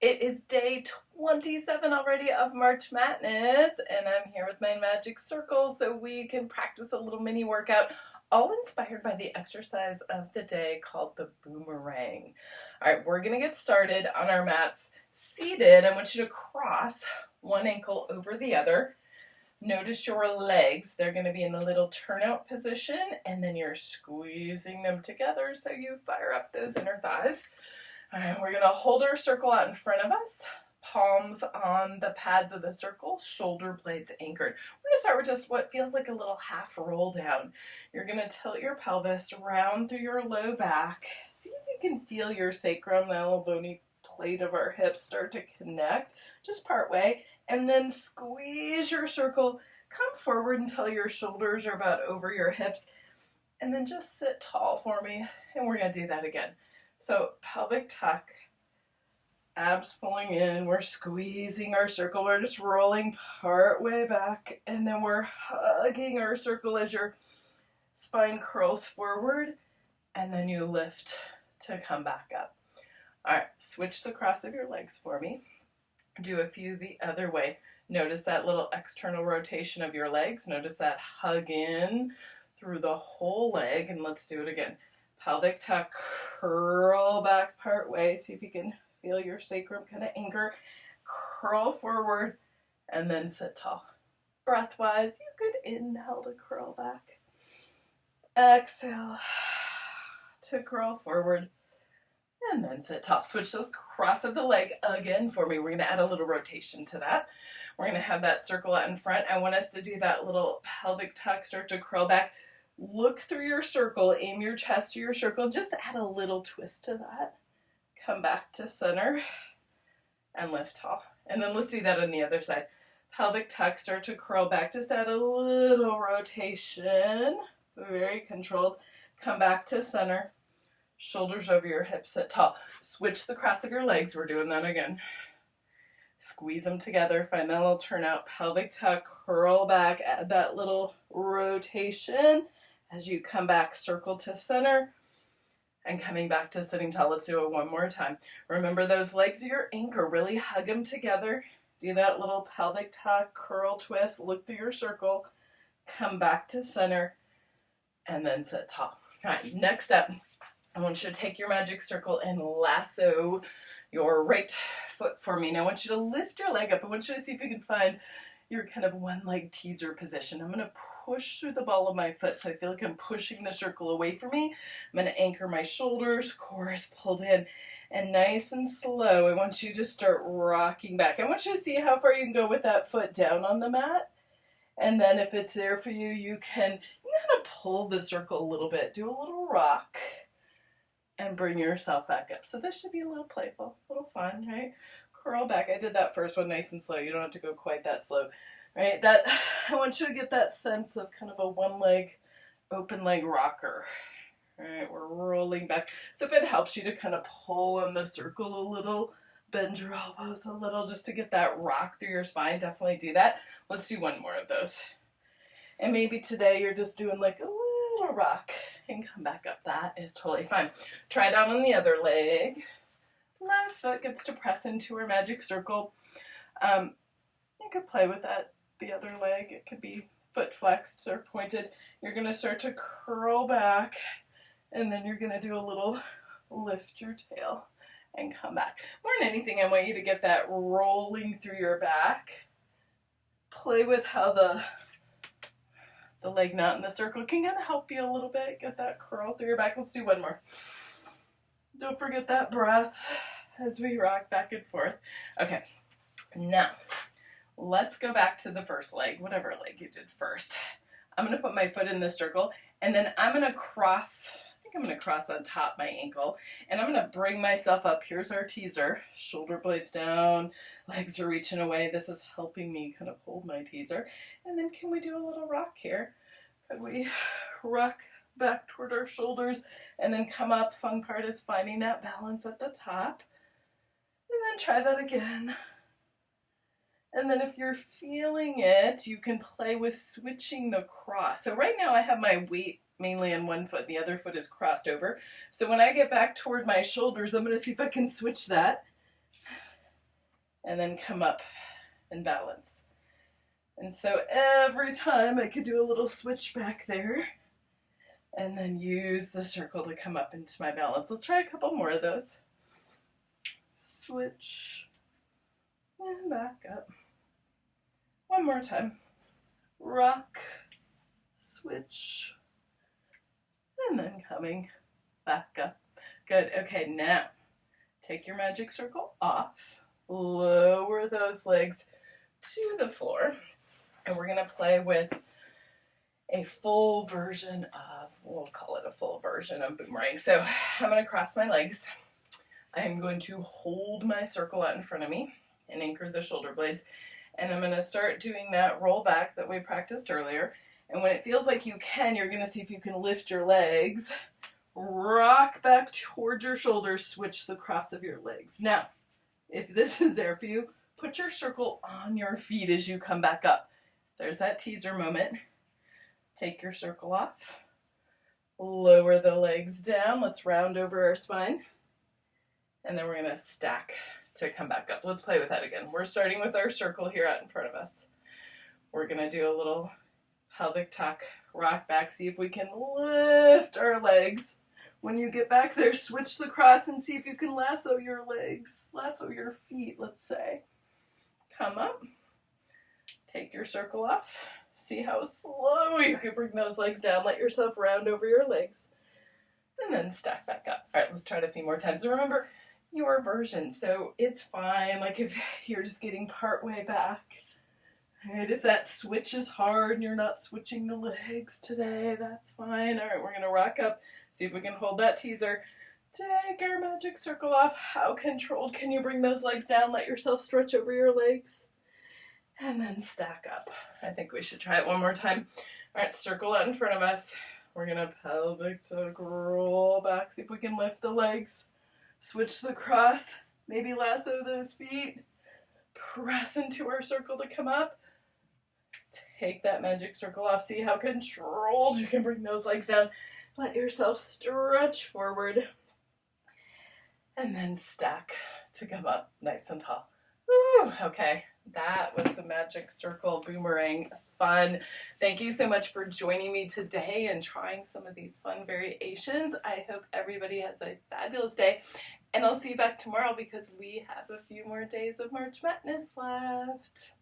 It is day 27 already of March Madness, and I'm here with my magic circle so we can practice a little mini workout, all inspired by the exercise of the day called the Boomerang. All right, we're going to get started on our mats seated. I want you to cross one ankle over the other. Notice your legs. They're going to be in a little turnout position, and then you're squeezing them together so you fire up those inner thighs. All right, we're going to hold our circle out in front of us, palms on the pads of the circle, shoulder blades anchored. We're going to start with just what feels like a little half roll down. You're going to tilt your pelvis round through your low back. See if you can feel your sacrum, the little bony plate of our hips start to connect, just part way, and then squeeze your circle, come forward until your shoulders are about over your hips, and then just sit tall for me, and we're going to do that again. So pelvic tuck, abs pulling in, we're squeezing our circle, we're just rolling part way back, and then we're hugging our circle as your spine curls forward, and then you lift to come back up. All right, switch the cross of your legs for me. Do a few the other way. Notice that little external rotation of your legs. Notice that hug in through the whole leg, and let's do it again. Pelvic tuck, curl back part way. See if you can feel your sacrum kind of anchor. Curl forward and then sit tall. Breath-wise, you could inhale to curl back. Exhale to curl forward and then sit tall. Switch those cross of the leg again for me. We're going to add a little rotation to that. We're going to have that circle out in front. I want us to do that little pelvic tuck, start to curl back. Look through your circle, aim your chest to your circle, just add a little twist to that. Come back to center and lift tall. And then let's do that on the other side. Pelvic tuck, start to curl back, just add a little rotation, very controlled. Come back to center, shoulders over your hips, sit tall. Switch the cross of your legs, we're doing that again. Squeeze them together, find that little turnout, pelvic tuck, curl back, add that little rotation. As you come back, circle to center, and coming back to sitting tall. Let's do it one more time. Remember those legs are your anchor. Really hug them together. Do that little pelvic tuck, curl twist, look through your circle, come back to center, and then sit tall. All right, next up, I want you to take your magic circle and lasso your right foot for me. Now I want you to lift your leg up. I want you to see if you can find your kind of one leg teaser position. I'm going to push through the ball of my foot so I feel like I'm pushing the circle away from me. I'm going to anchor my shoulders, core is pulled in, and nice and slow, I want you to start rocking back. I want you to see how far you can go with that foot down on the mat. And then if it's there for you, you can kind of pull the circle a little bit. Do a little rock and bring yourself back up. So this should be a little playful, a little fun, right? Curl back. I did that first one nice and slow. You don't have to go quite that slow, right? That I want you to get that sense of kind of a one leg, open leg rocker. All right, we're rolling back. So if it helps you to kind of pull on the circle a little, bend your elbows a little just to get that rock through your spine, definitely do that. Let's do one more of those. And maybe today you're just doing like a little rock and come back up. That is totally fine. Try it out on the other leg. Left foot gets to press into our magic circle. You could play with that, the other leg. It could be foot flexed or pointed. You're going to start to curl back, and then you're going to do a little lift your tail and come back. More than anything, I want you to get that rolling through your back. Play with how the leg knot in the circle can kind of help you a little bit. Get that curl through your back. Let's do one more. Don't forget that breath as we rock back and forth. Okay, now let's go back to the first leg, whatever leg you did first. I'm going to put my foot in the circle, and then I'm going to cross, on top my ankle, and I'm going to bring myself up. Here's our teaser. Shoulder blades down, legs are reaching away. This is helping me kind of hold my teaser. And then can we do a little rock here? Could we rock back toward our shoulders and then come up? Fun part is finding that balance at the top. And then try that again. And then if you're feeling it, you can play with switching the cross. So right now I have my weight mainly on one foot, the other foot is crossed over. So when I get back toward my shoulders, I'm going to see if I can switch that. and then come up and balance. And so every time I could do a little switch back there and then use the circle to come up into my balance. Let's try a couple more of those. Switch and back up. One more time. Rock, switch, and then coming back up. Good. Okay, now take your magic circle off. Lower those legs to the floor. And we're going to play with a full version of, we'll call it a full version of Boomerang. So I'm going to cross my legs. I'm going to hold my circle out in front of me and anchor the shoulder blades. And I'm going to start doing that roll back that we practiced earlier. And when it feels like you can, you're going to see if you can lift your legs, rock back towards your shoulders, switch the cross of your legs. Now, if this is there for you, put your circle on your feet as you come back up. There's that teaser moment. Take your circle off. Lower the legs down. Let's round over our spine. And then we're going to stack to come back up. Let's play with that again. We're starting with our circle here out in front of us. We're going to do a little pelvic tuck, rock back, see if we can lift our legs. When you get back there, switch the cross and see if you can lasso your legs, lasso your feet, let's say. Come up. Take your circle off. See how slow you can bring those legs down. Let yourself round over your legs. And then stack back up. All right, let's try it a few more times. And remember, your version, so it's fine. Like if you're just getting part way back. Right, if that switch is hard and you're not switching the legs today, that's fine. All right, we're going to rock up. See if we can hold that teaser. Take our magic circle off. How controlled can you bring those legs down? Let yourself stretch over your legs. And then stack up. I think we should try it one more time. All right, circle out in front of us. We're going to pelvic tuck, roll back. See if we can lift the legs. Switch the cross. Maybe lasso those feet. Press into our circle to come up. Take that magic circle off. See how controlled you can bring those legs down. Let yourself stretch forward. And then stack to come up nice and tall. Woo, okay. That was the magic circle Boomerang fun. Thank you so much for joining me today and trying some of these fun variations. I hope everybody has a fabulous day. And I'll see you back tomorrow because we have a few more days of March Madness left.